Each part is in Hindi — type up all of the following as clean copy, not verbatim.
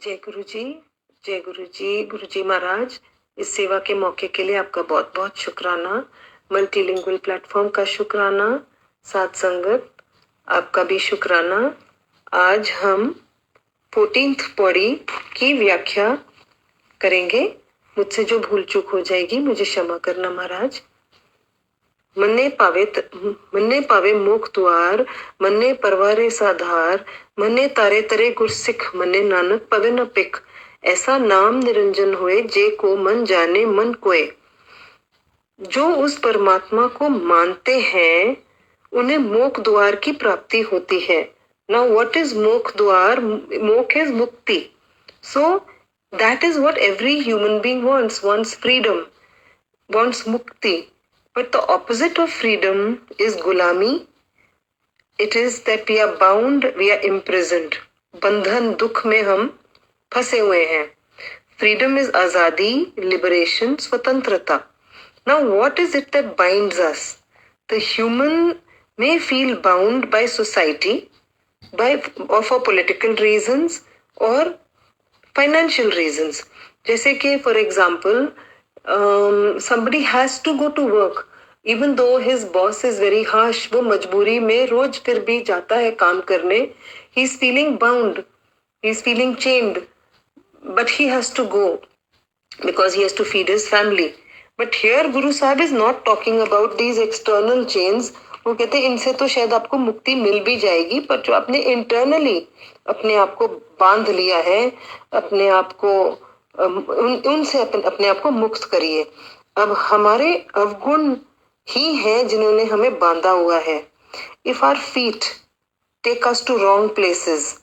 जय गुरु जी, जय गुरु जी, गुरु जी महाराज। इस सेवा के मौके के लिए आपका बहुत बहुत शुक्राना। मल्टीलिंगुअल प्लेटफॉर्म का शुक्राना, साथ संगत आपका भी शुक्राना। आज हम 14th पौड़ी की व्याख्या करेंगे। मुझसे जो भूल चूक हो जाएगी मुझे क्षमा करना महाराज। मन्ने पावे मुख द्वार, मन्ने परवारे साधार, मन्ने तारे तरे गुरसिख, मन्ने नानक पवे न पिख। ऐसा नाम निरंजन होए जे को मन जाने मन कोय। जो उस परमात्मा को मानते हैं उन्हें मोक्ष द्वार की प्राप्ति होती है। नाउ व्हाट इज मोक्ष द्वार? मोक्ष इज मुक्ति। So that is what every human being wants freedom, wants mukti. But the opposite of freedom is gulami. It is that we are bound, we are imprisoned. बंधन दुख में हम फंसे हुए हैं. Freedom is azadi, liberation, स्वतंत्रता. Now what is it that binds us? The human may feel bound by society, or for political reasons or financial reasons. जैसे कि for example, somebody has to go to work even though his boss is very harsh. वो मजबूरी में रोज फिर भी जाता है काम करने. He is feeling bound, he is feeling chained, but he has to go because he has to feed his family. But here Guru Sahib is not talking about these external chains. वो कहते हैं इनसे तो शायद आपको मुक्ति मिल भी जाएगी, पर जो आपने इंटरनली अपने आप को बांध लिया है, अपने आप को उनसे अपने आप को मुक्त करिए. अब हमारे अवगुण ही हैं जिन्होंने हमें बांधा हुआ है. If our feet take us to wrong places,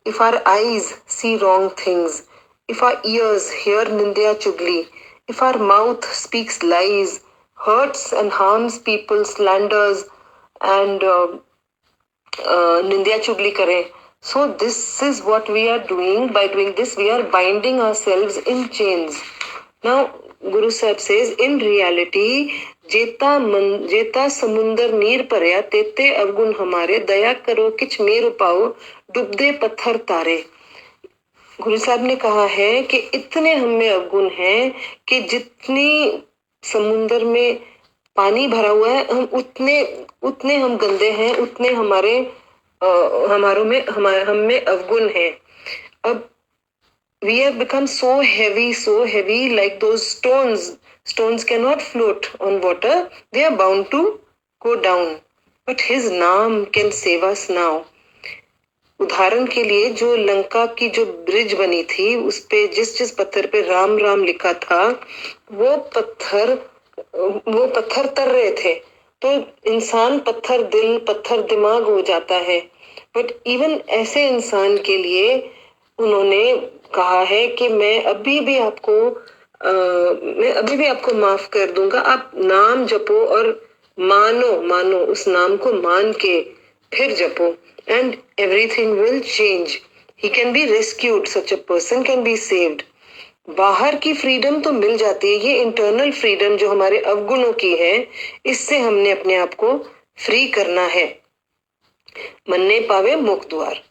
if our eyes see wrong things, if our ears hear nindya chugli, if our mouth speaks lies, hurts and harms people, slanders and nindya chugli kare. So this is what we are doing. By doing this, we are binding ourselves in chains. Now, Guru Sahib says, in reality, जेता समुंदर नीर परया तेते अवगुण हमारे, दया करो किछ मेरु पाओ डूबदे पत्थर तारे. गुरु साहब ने कहा है कि इतने हम में अवगुण हैं कि जितनी समुंदर में पानी भरा हुआ है उतने हम गंदे हैं, उतने हम में अवगुण हैं. अब we have become so heavy like those stones cannot float on water, they are bound to go down, but his naam can save us now. उदाहरण के लिए जो लंका की जो ब्रिज बनी थी उस पे जिस पत्थर पे राम राम लिखा था वो पत्थर तर रहे थे. तो इंसान पत्थर दिल पत्थर दिमाग हो जाता है. बट इवन ऐसे इंसान के लिए उन्होंने कहा है कि मैं अभी भी आपको माफ कर दूंगा. आप नाम जपो और मानो उस नाम को मान के फिर जपो and everything will change. He can be rescued. Such a person can be saved. बाहर की फ्रीडम तो मिल जाती है. ये इंटरनल फ्रीडम जो हमारे अवगुणों की है, इससे हमने अपने आप को फ्री करना है. मन्ने पावे मुख द्वार,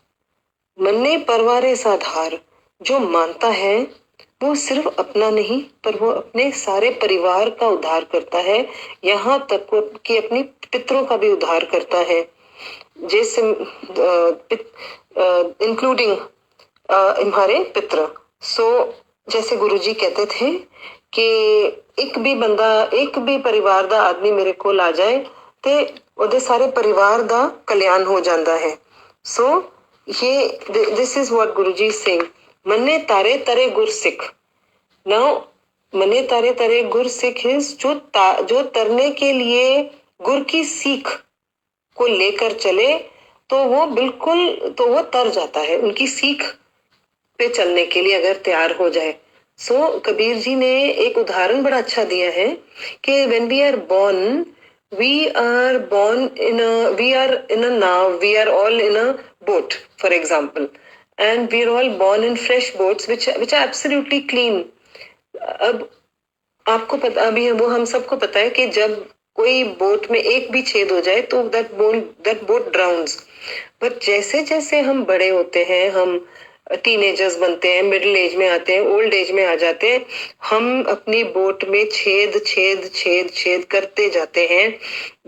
मन्ने परवारे साधार. जो मानता है वो सिर्फ अपना नहीं पर वो अपने सारे परिवार का उद्धार करता है. यहाँ तक कि अपनी पितरों का भी उद्धार करता है, जैसे इंक्लूडिंग हमारे पितर. सो जैसे गुरुजी कहते थे कि एक भी परिवार दा आदमी मेरे को आ जाए ते ओदे सारे परिवार दा कल्याण हो जाता है. सो ये this is what Guruji saying. मन्ने तारे तरे गुर सिख. नाउ मन्ने तारे तरे गुर सिख इज जो तरने के लिए गुर की सीख को लेकर चले तो वो तर जाता है. उनकी सीख पे चलने के लिए अगर तैयार हो जाए. सो कबीर जी ने एक उदाहरण बड़ा अच्छा दिया है कि when we are born in a now, we are all in a boat, for example, and we are all born in fresh boats which are absolutely clean. अब आपको पता, अभी वो हम सबको पता है कि जब कोई बोट में एक भी छेद हो जाए तो that boat drowns. पर जैसे जैसे हम बड़े होते हैं, हम टीनेजर्स बनते हैं, मिडिल एज में आते हैं, ओल्ड एज में आ जाते हैं, हम अपनी बोट में छेद छेद छेद छेद करते जाते हैं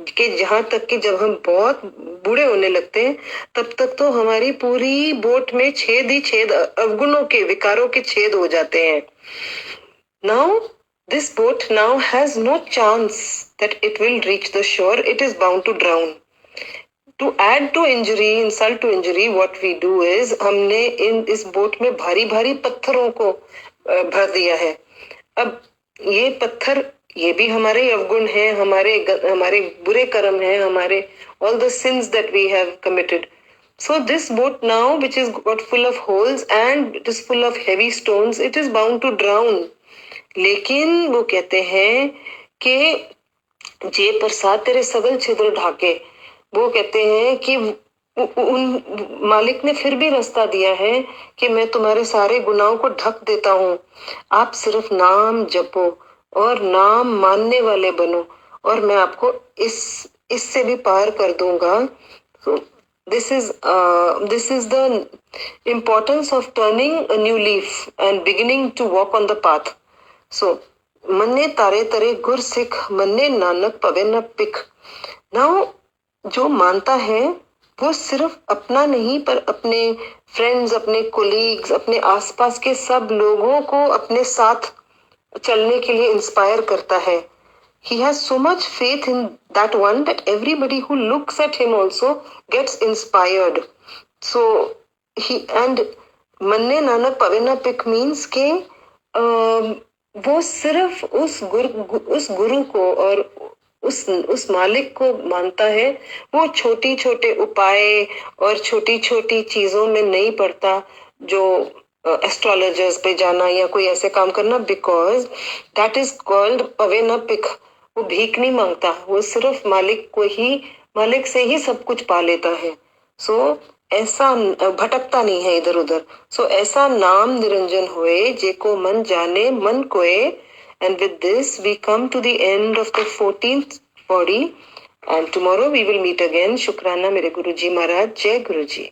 कि जहां तक कि जब हम बहुत बूढ़े होने लगते हैं तब तक तो हमारी पूरी बोट में छेद ही छेद, अवगुणों के, विकारों के छेद हो जाते हैं. Now, this boat now has no chance that it will reach the shore. It is bound to drown. To add to injury, insult to injury, what we do is हमने इस बोट में भारी भारी पत्थरों को भर दिया है. अब ये पत्थर, ये भी हमारे अवगुण हैं, हमारे बुरे कर्म हैं, हमारे all the sins that we have committed. So this boat now, which is got full of holes and it is full of heavy stones, it is bound to drown. लेकिन वो कहते हैं कि जे प्रसाद तेरे सगल छिद्र ढाके, वो कहते हैं कि उन मालिक ने फिर भी रास्ता दिया है कि मैं तुम्हारे सारे गुनाहों को ढक देता हूँ. आप सिर्फ नाम जपो और नाम मानने वाले बनो और मैं आपको इससे भी पार कर दूंगा. तो this is the importance of turning a new leaf and beginning to walk on the path. So, मन्ने तारे तरे गुर सिख, मन्ने नानक पवे न पिख. Now, जो मानता है वो सिर्फ अपना नहीं पर अपने फ्रेंड्स, अपने कोलीग्स, अपने आसपास के सब लोगों को अपने साथ चलने के लिए इंस्पायर करता है. He has so much faith in that one that everybody who looks at him also gets inspired. So, मन्ने नानक पवे न पिख means के वो सिर्फ उस गुरु को और उस मालिक को मानता है. वो छोटी छोटे उपाय और छोटी छोटी चीजों में नहीं पड़ता, जो एस्ट्रोलॉजर्स पे जाना या कोई ऐसे काम करना, बिकॉज दैट इज कॉल्ड पवे न पिख. वो भीख नहीं मांगता, वो सिर्फ मालिक से ही सब कुछ पा लेता है. सो ऐसा भटकता नहीं है इधर उधर. सो ऐसा नाम निरंजन होए जेको मन जाने मन कोए. And with this we come to the end of the 14th body and tomorrow we will meet again. शुक्राना मेरे गुरुजी महाराज. जय गुरुजी.